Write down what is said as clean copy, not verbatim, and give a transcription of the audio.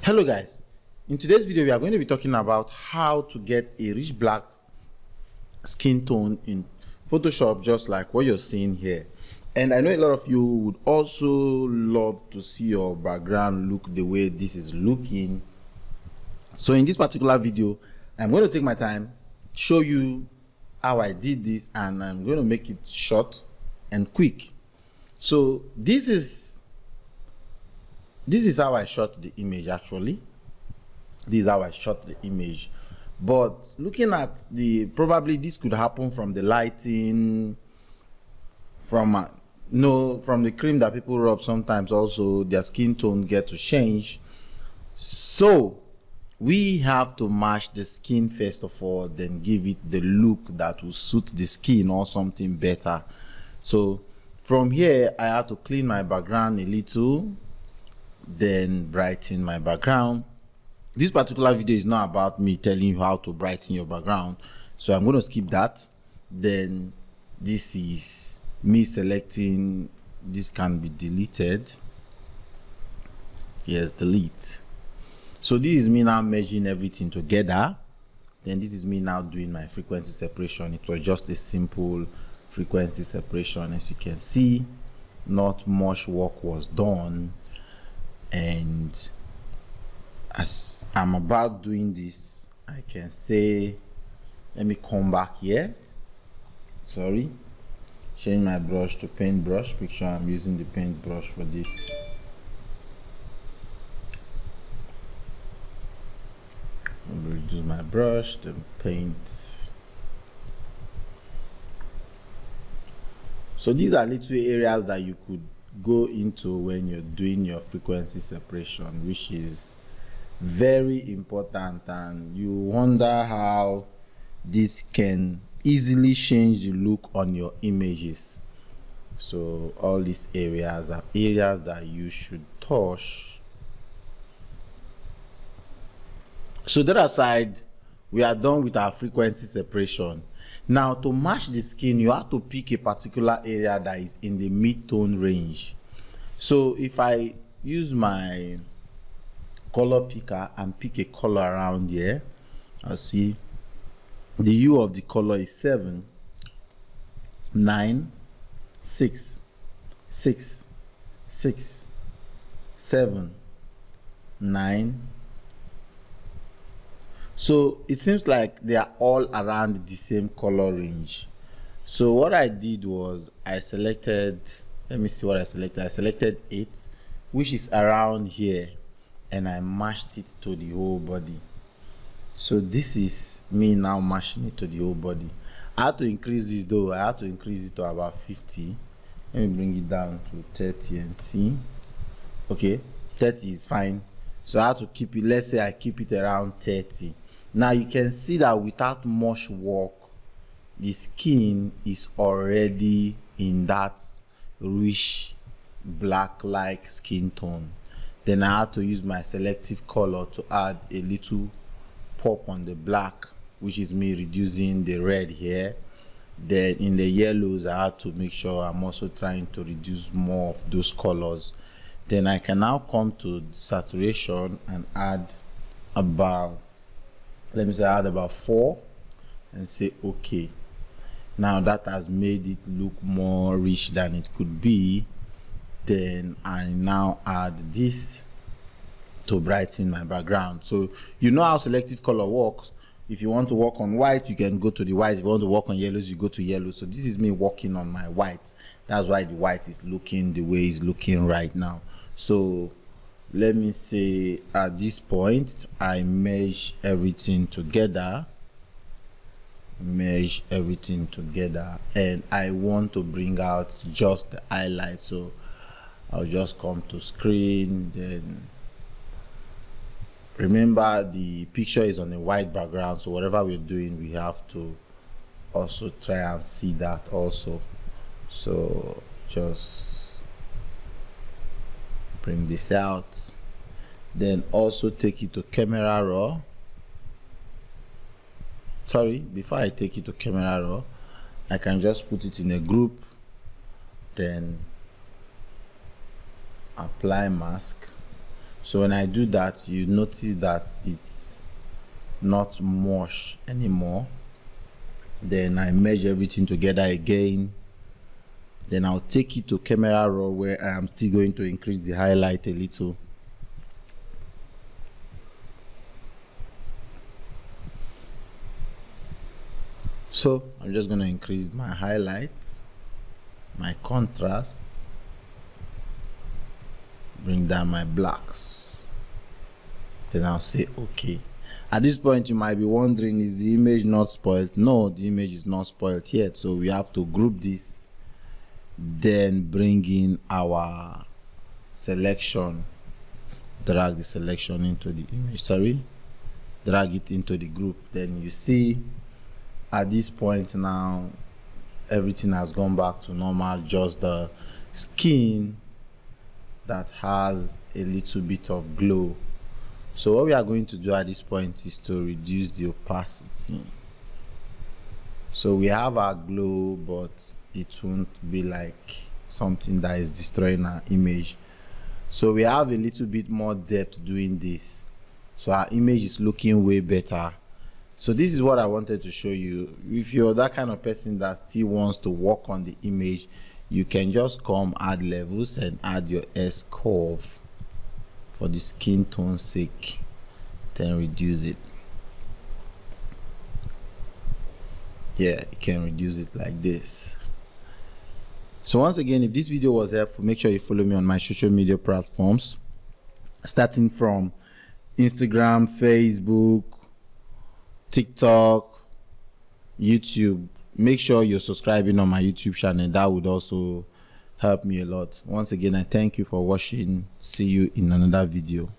Hello guys, in today's video we are going to be talking about how to get a rich black skin tone in Photoshop, just like what you're seeing here. And I know a lot of you would also love to see your background look the way this is looking. So in this particular video, I'm going to take my time, show you how I did this, and I'm going to make it short and quick. So this is how I shot the image. Actually, this is how I shot the image. But looking at probably this could happen from the lighting, from the cream that people rub. Sometimes also their skin tone get to change. So we have to match the skin first of all, then give it the look that will suit the skin or something better. So from here I have to clean my background a little, then brighten my background. This particular video is not about me telling you how to brighten your background, so I'm going to skip that. Then this is me selecting. This can be deleted. Yes, delete. So this is me now merging everything together. Then this is me now doing my frequency separation. It was just a simple frequency separation. As you can see, not much work was done. And as I'm about doing this, I can say, let me come back here. Sorry, change my brush to paintbrush. Make sure I'm using the paintbrush for this. I'll reduce my brush, then paint. So these are little areas that you could go into when you're doing your frequency separation, which is very important, and you wonder how this can easily change the look on your images. So all these areas are areas that you should touch. So that aside, we are done with our frequency separation. Now to match the skin, you have to pick a particular area that is in the mid-tone range. So if I use my color picker and pick a color around here, I'll see the hue of the color is 7, 9, 6, 6, 6, 7, 9. So it seems like they are all around the same color range. So what I did was I selected, let me see what I selected. I selected 8, which is around here, and I matched it to the whole body. So this is me now matching it to the whole body. I have to increase this though. I have to increase it to about 50. Let me bring it down to 30 and see. Okay, 30 is fine. So I have to keep it, let's say I keep it around 30. Now you can see that without much work, the skin is already in that rich black-like skin tone. Then I have to use my selective color to add a little pop on the black, which is me reducing the red here. Then in the yellows, I have to make sure I'm also trying to reduce more of those colors. Then I can now come to saturation and add about, let me say add about 4 and say okay. Now that has made it look more rich than it could be. Then I now add this to brighten my background. So you know how selective color works. If you want to work on white, you can go to the white. If you want to work on yellows, you go to yellow. So this is me working on my white. That's why the white is looking the way it's looking right now. So let me say at this point I merge everything together, and I want to bring out just the highlight. So I'll just come to screen. Then remember the picture is on a white background, so whatever we're doing we have to also try and see that also. So just bring this out, then also take it to camera raw. Sorry, before I take it to camera raw, I can just put it in a group, then apply mask. So when I do that, you notice that it's not much anymore. Then I merge everything together again. Then I'll take it to camera raw, where I am still going to increase the highlight a little. So I'm just going to increase my highlight, my contrast, bring down my blacks. Then I'll say okay. At this point you might be wondering, is the image not spoiled? No, the image is not spoiled yet. So we have to group this, then bring in our selection, drag the selection into the image, drag it into the group. Then you see at this point now everything has gone back to normal, just the skin that has a little bit of glow. So what we are going to do at this point is to reduce the opacity. So we have our glow, but it won't be like something that is destroying our image. So we have a little bit more depth doing this, so our image is looking way better. So this is what I wanted to show you. If you're that kind of person that still wants to work on the image, you can just come add levels and add your S curve for the skin tone sake, then reduce it. Yeah, you can reduce it like this. So once again, if this video was helpful, make sure you follow me on my social media platforms, starting from Instagram, Facebook, TikTok, YouTube. Make sure you're subscribing on my YouTube channel. That would also help me a lot. Once again, I thank you for watching. See you in another video.